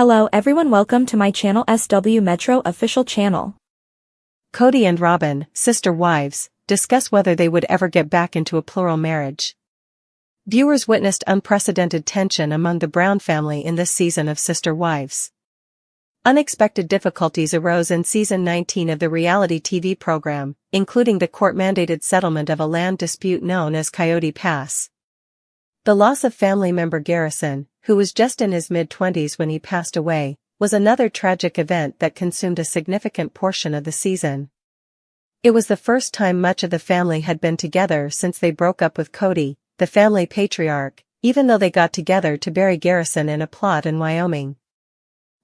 Hello everyone, welcome to my channel SW Metro official channel. Kody and Robyn, sister wives, discuss whether they would ever get back into a plural marriage. Viewers witnessed unprecedented tension among the Brown family in this season of Sister Wives. Unexpected difficulties arose in season 19 of the reality TV program, including the court-mandated settlement of a land dispute known as Kody Pass. The loss of family member Garrison, who was just in his mid-20s when he passed away, was another tragic event that consumed a significant portion of the season. It was the first time much of the family had been together since they broke up with Kody, the family patriarch, even though they got together to bury Garrison in a plot in Wyoming.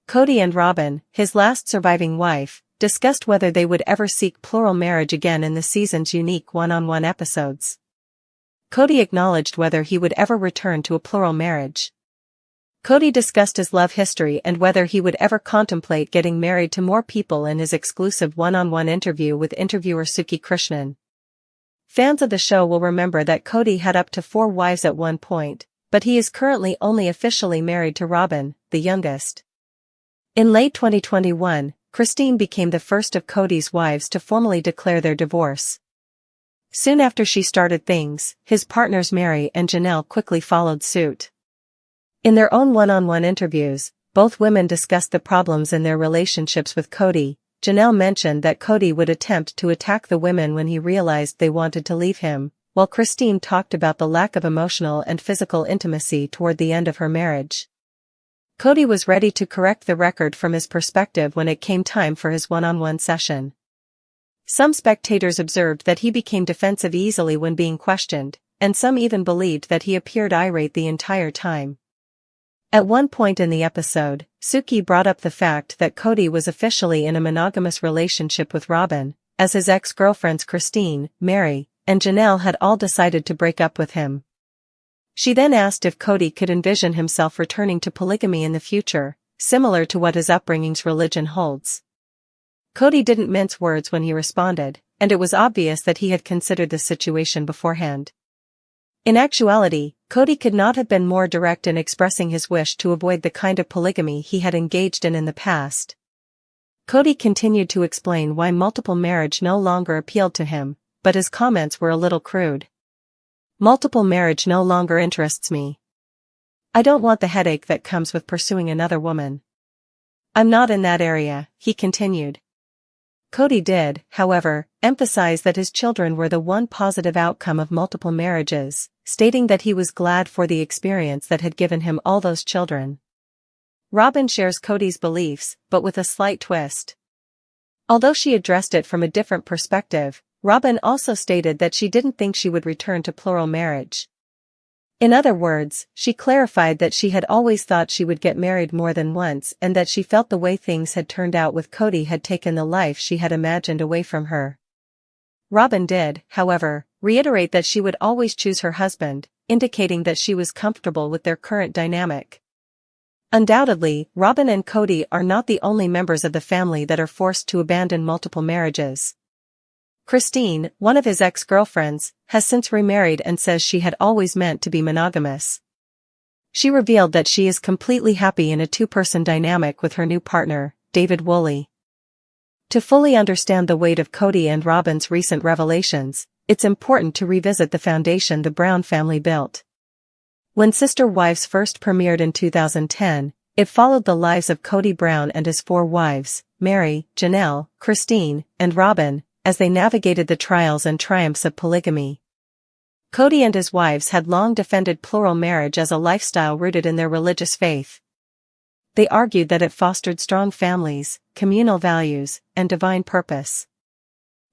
Kody and Robyn, his last surviving wife, discussed whether they would ever seek plural marriage again in the season's unique one-on-one episodes. Kody acknowledged whether he would ever return to a plural marriage. Kody discussed his love history and whether he would ever contemplate getting married to more people in his exclusive one-on-one interview with interviewer Suki Krishnan. Fans of the show will remember that Kody had up to 4 wives at one point, but he is currently only officially married to Robyn, the youngest. In late 2021, Christine became the first of Kody's wives to formally declare their divorce. Soon after she started things, his partners Meri and Janelle quickly followed suit. In their own one-on-one interviews, both women discussed the problems in their relationships with Kody. Janelle mentioned that Kody would attempt to attack the women when he realized they wanted to leave him, while Christine talked about the lack of emotional and physical intimacy toward the end of her marriage. Kody was ready to correct the record from his perspective when it came time for his one-on-one session. Some spectators observed that he became defensive easily when being questioned, and some even believed that he appeared irate the entire time. At one point in the episode, Suki brought up the fact that Kody was officially in a monogamous relationship with Robyn, as his ex-girlfriends Christine, Meri, and Janelle had all decided to break up with him. She then asked if Kody could envision himself returning to polygamy in the future, similar to what his upbringing's religion holds. Kody didn't mince words when he responded, and it was obvious that he had considered the situation beforehand. In actuality, Kody could not have been more direct in expressing his wish to avoid the kind of polygamy he had engaged in the past. Kody continued to explain why multiple marriage no longer appealed to him, but his comments were a little crude. "Multiple marriage no longer interests me. I don't want the headache that comes with pursuing another woman. I'm not in that area," he continued. Kody did, however, emphasize that his children were the one positive outcome of multiple marriages, stating that he was glad for the experience that had given him all those children. Robyn shares Kody's beliefs, but with a slight twist. Although she addressed it from a different perspective, Robyn also stated that she didn't think she would return to plural marriage. In other words, she clarified that she had always thought she would get married more than once and that she felt the way things had turned out with Kody had taken the life she had imagined away from her. Robyn did, however, reiterate that she would always choose her husband, indicating that she was comfortable with their current dynamic. Undoubtedly, Robyn and Kody are not the only members of the family that are forced to abandon multiple marriages. Christine, one of his ex-girlfriends, has since remarried and says she had always meant to be monogamous. She revealed that she is completely happy in a two-person dynamic with her new partner, David Woolley. To fully understand the weight of Kody and Robyn's recent revelations, it's important to revisit the foundation the Brown family built. When Sister Wives first premiered in 2010, it followed the lives of Kody Brown and his 4 wives, Meri, Janelle, Christine, and Robyn, as they navigated the trials and triumphs of polygamy. Kody and his wives had long defended plural marriage as a lifestyle rooted in their religious faith. They argued that it fostered strong families, communal values, and divine purpose.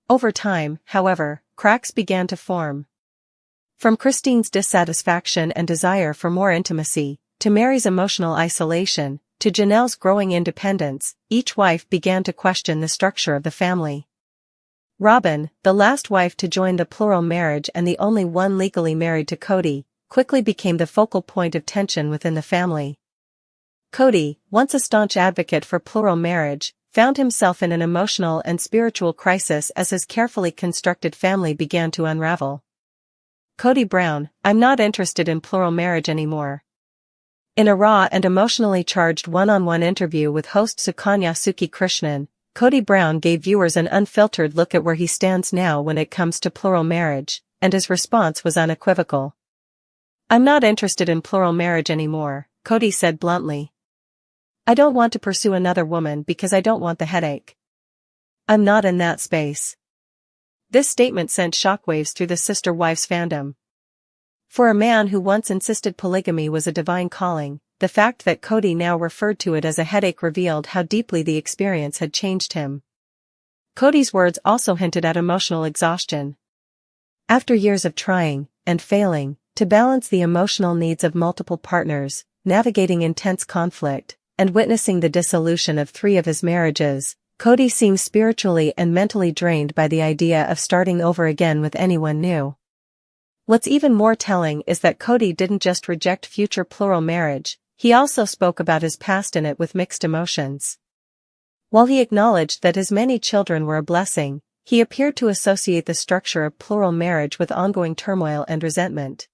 Over time, however, cracks began to form. From Christine's dissatisfaction and desire for more intimacy, to Meri's emotional isolation, to Janelle's growing independence, each wife began to question the structure of the family. Robyn, the last wife to join the plural marriage and the only one legally married to Kody, quickly became the focal point of tension within the family. Kody, once a staunch advocate for plural marriage, found himself in an emotional and spiritual crisis as his carefully constructed family began to unravel. Kody Brown, "I'm not interested in plural marriage anymore. In a raw and emotionally charged one-on-one interview with host Sukanya Suki Krishnan, Kody Brown gave viewers an unfiltered look at where he stands now when it comes to plural marriage, and his response was unequivocal. "I'm not interested in plural marriage anymore," Kody said bluntly. "I don't want to pursue another woman because I don't want the headache. I'm not in that space." This statement sent shockwaves through the Sister Wives fandom. For a man who once insisted polygamy was a divine calling, the fact that Kody now referred to it as a headache revealed how deeply the experience had changed him. Kody's words also hinted at emotional exhaustion. After years of trying, and failing, to balance the emotional needs of multiple partners, navigating intense conflict, and witnessing the dissolution of 3 of his marriages, Kody seems spiritually and mentally drained by the idea of starting over again with anyone new. What's even more telling is that Kody didn't just reject future plural marriage, he also spoke about his past in it with mixed emotions. While he acknowledged that his many children were a blessing, he appeared to associate the structure of plural marriage with ongoing turmoil and resentment.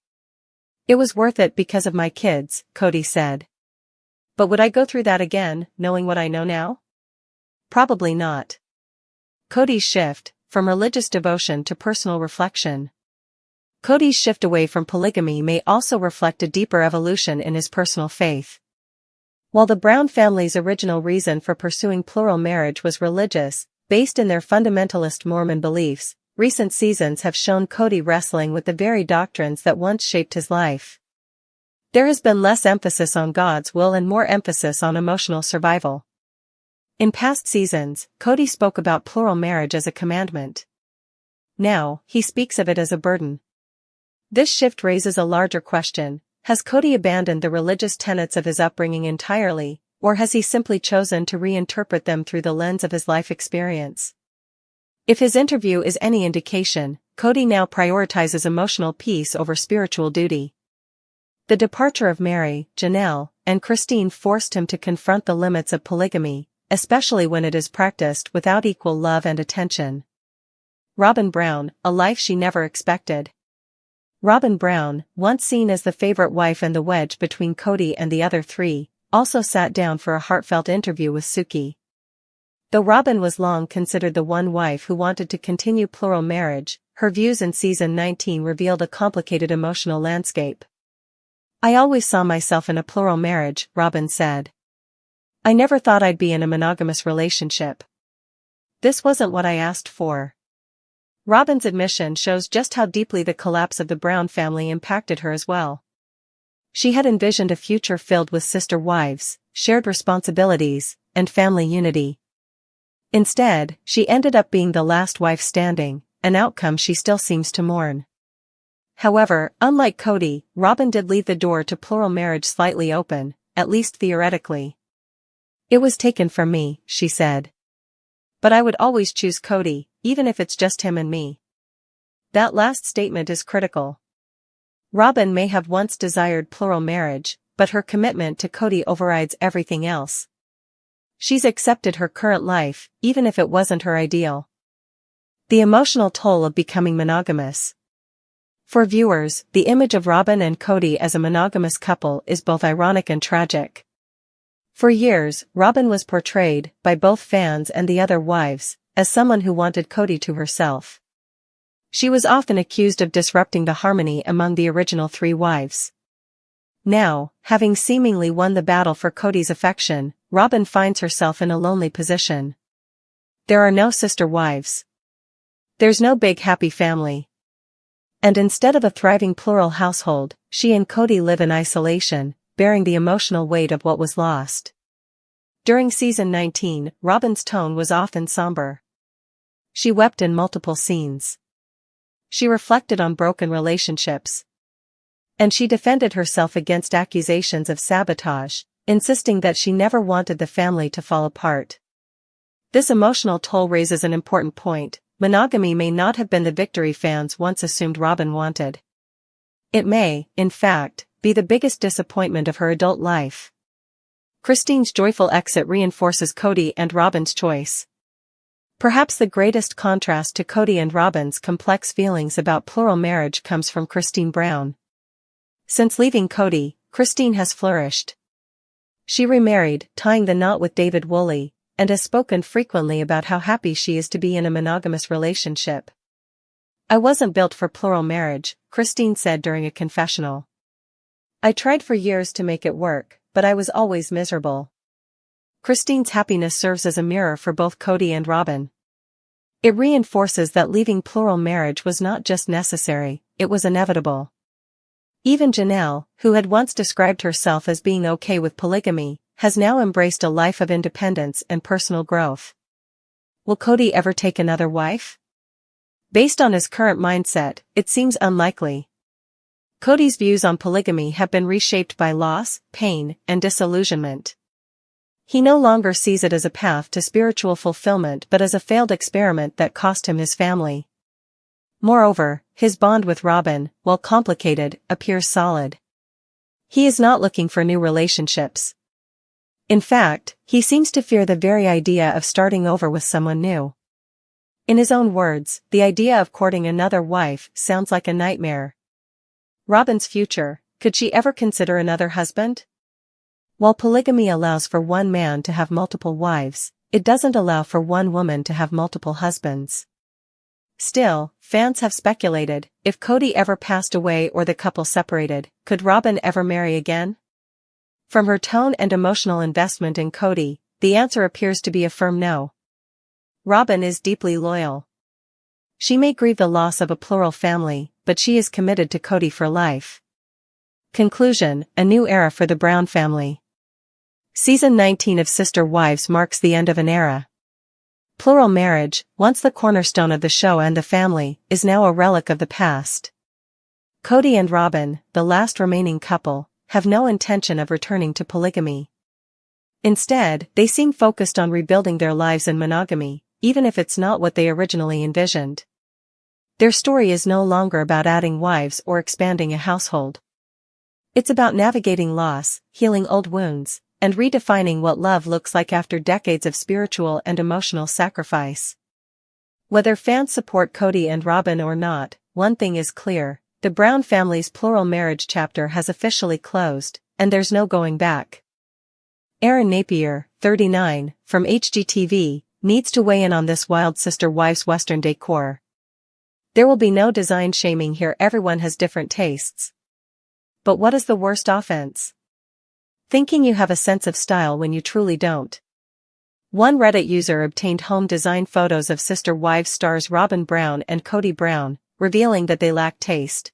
"It was worth it because of my kids," Kody said. "But would I go through that again, knowing what I know now? Probably not." Kody's shift, from religious devotion to personal reflection. Kody's shift away from polygamy may also reflect a deeper evolution in his personal faith. While the Brown family's original reason for pursuing plural marriage was religious, based in their fundamentalist Mormon beliefs, recent seasons have shown Kody wrestling with the very doctrines that once shaped his life. There has been less emphasis on God's will and more emphasis on emotional survival. In past seasons, Kody spoke about plural marriage as a commandment. Now, he speaks of it as a burden. This shift raises a larger question: has Kody abandoned the religious tenets of his upbringing entirely, or has he simply chosen to reinterpret them through the lens of his life experience? If his interview is any indication, Kody now prioritizes emotional peace over spiritual duty. The departure of Mary, Janelle, and Christine forced him to confront the limits of polygamy, especially when it is practiced without equal love and attention. Robyn Brown, a life she never expected. Robyn Brown, once seen as the favorite wife and the wedge between Kody and the other 3, also sat down for a heartfelt interview with Suki. Though Robyn was long considered the one wife who wanted to continue plural marriage, her views in season 19 revealed a complicated emotional landscape. "I always saw myself in a plural marriage," Robyn said. "I never thought I'd be in a monogamous relationship. This wasn't what I asked for." Robyn's admission shows just how deeply the collapse of the Brown family impacted her as well. She had envisioned a future filled with sister wives, shared responsibilities, and family unity. Instead, she ended up being the last wife standing, an outcome she still seems to mourn. However, unlike Kody, Robyn did leave the door to plural marriage slightly open, at least theoretically. "It was taken from me," she said. "But I would always choose Kody, even if it's just him and me." That last statement is critical. Robyn may have once desired plural marriage, but her commitment to Kody overrides everything else. She's accepted her current life, even if it wasn't her ideal. The emotional toll of becoming monogamous. For viewers, the image of Robyn and Kody as a monogamous couple is both ironic and tragic. For years, Robyn was portrayed, by both fans and the other wives, as someone who wanted Kody to herself. She was often accused of disrupting the harmony among the original 3 wives. Now, having seemingly won the battle for Kody's affection, Robyn finds herself in a lonely position. There are no sister wives. There's no big happy family. And instead of a thriving plural household, she and Kody live in isolation, bearing the emotional weight of what was lost. During season 19, Robyn's tone was often somber. She wept in multiple scenes. She reflected on broken relationships. And she defended herself against accusations of sabotage, insisting that she never wanted the family to fall apart. This emotional toll raises an important point: monogamy may not have been the victory fans once assumed Robyn wanted. It may, in fact, be the biggest disappointment of her adult life. Christine's joyful exit reinforces Kody and Robyn's choice. Perhaps the greatest contrast to Kody and Robyn's complex feelings about plural marriage comes from Christine Brown. Since leaving Kody, Christine has flourished. She remarried, tying the knot with David Woolley, and has spoken frequently about how happy she is to be in a monogamous relationship. "I wasn't built for plural marriage," Christine said during a confessional. "I tried for years to make it work, but I was always miserable." Christine's happiness serves as a mirror for both Kody and Robyn. It reinforces that leaving plural marriage was not just necessary, it was inevitable. Even Janelle, who had once described herself as being okay with polygamy, has now embraced a life of independence and personal growth. Will Kody ever take another wife? Based on his current mindset, it seems unlikely. Kody's views on polygamy have been reshaped by loss, pain, and disillusionment. He no longer sees it as a path to spiritual fulfillment but as a failed experiment that cost him his family. Moreover, his bond with Robyn, while complicated, appears solid. He is not looking for new relationships. In fact, he seems to fear the very idea of starting over with someone new. In his own words, the idea of courting another wife sounds like a nightmare. Robyn's future, could she ever consider another husband? While polygamy allows for one man to have multiple wives, it doesn't allow for one woman to have multiple husbands. Still, fans have speculated, if Kody ever passed away or the couple separated, could Robyn ever marry again? From her tone and emotional investment in Kody, the answer appears to be a firm no. Robyn is deeply loyal. She may grieve the loss of a plural family, but she is committed to Kody for life. Conclusion: a new era for the Brown family. Season 19 of Sister Wives marks the end of an era. Plural marriage, once the cornerstone of the show and the family, is now a relic of the past. Kody and Robyn, the last remaining couple, have no intention of returning to polygamy. Instead, they seem focused on rebuilding their lives in monogamy, even if it's not what they originally envisioned. Their story is no longer about adding wives or expanding a household. It's about navigating loss, healing old wounds, and redefining what love looks like after decades of spiritual and emotional sacrifice. Whether fans support Kody and Robyn or not, one thing is clear: the Brown family's plural marriage chapter has officially closed, and there's no going back. Aaron Napier, 39, from HGTV, needs to weigh in on this wild Sister Wives Western decor. There will be no design shaming here, everyone has different tastes. But what is the worst offense? Thinking you have a sense of style when you truly don't. One Reddit user obtained home design photos of Sister Wives stars Robyn Brown and Kody Brown, revealing that they lack taste.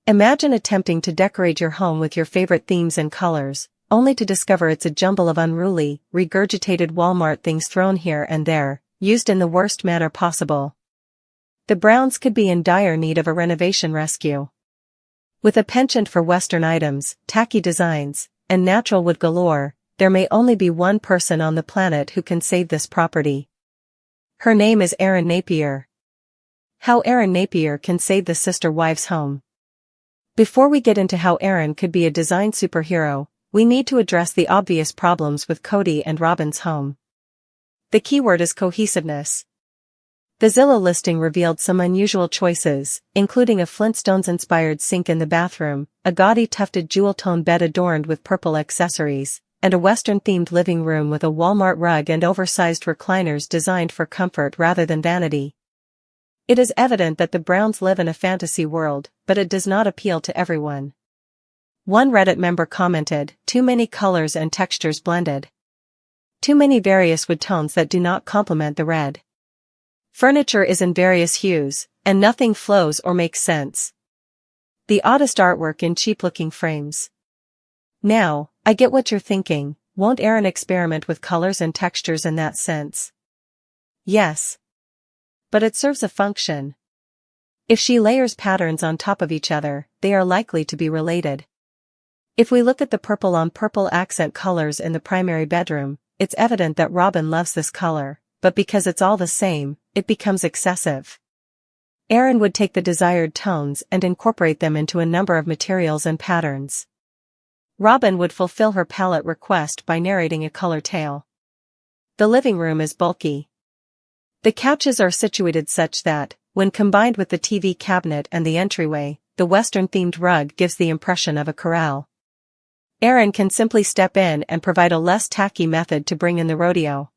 Imagine attempting to decorate your home with your favorite themes and colors, only to discover it's a jumble of unruly, regurgitated Walmart things thrown here and there, used in the worst manner possible. The Browns could be in dire need of a renovation rescue. With a penchant for Western items, tacky designs, and natural wood galore, there may only be one person on the planet who can save this property. Her name is Aaron Napier. How Aaron Napier can save the Sister Wives home. Before we get into how Aaron could be a design superhero, we need to address the obvious problems with Kody and Robyn's home. The keyword is cohesiveness. The Zillow listing revealed some unusual choices, including a Flintstones-inspired sink in the bathroom, a gaudy tufted jewel-tone bed adorned with purple accessories, and a Western-themed living room with a Walmart rug and oversized recliners designed for comfort rather than vanity. It is evident that the Browns live in a fantasy world, but it does not appeal to everyone. One Reddit member commented, "Too many colors and textures blended. Too many various wood tones that do not complement the red. Furniture is in various hues, and nothing flows or makes sense. The oddest artwork in cheap-looking frames." Now, I get what you're thinking. Won't Aaron experiment with colors and textures in that sense? Yes. But it serves a function. If she layers patterns on top of each other, they are likely to be related. If we look at the purple-on-purple accent colors in the primary bedroom, it's evident that Robyn loves this color, but because it's all the same, it becomes excessive. Aaron would take the desired tones and incorporate them into a number of materials and patterns. Robyn would fulfill her palette request by narrating a color tale. The living room is bulky. The couches are situated such that, when combined with the TV cabinet and the entryway, the Western-themed rug gives the impression of a corral. Aaron can simply step in and provide a less tacky method to bring in the rodeo.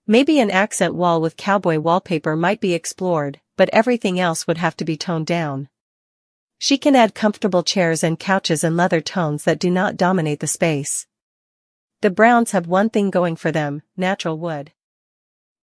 Maybe an accent wall with cowboy wallpaper might be explored, but everything else would have to be toned down. She can add comfortable chairs and couches and leather tones that do not dominate the space. The Browns have one thing going for them: natural wood.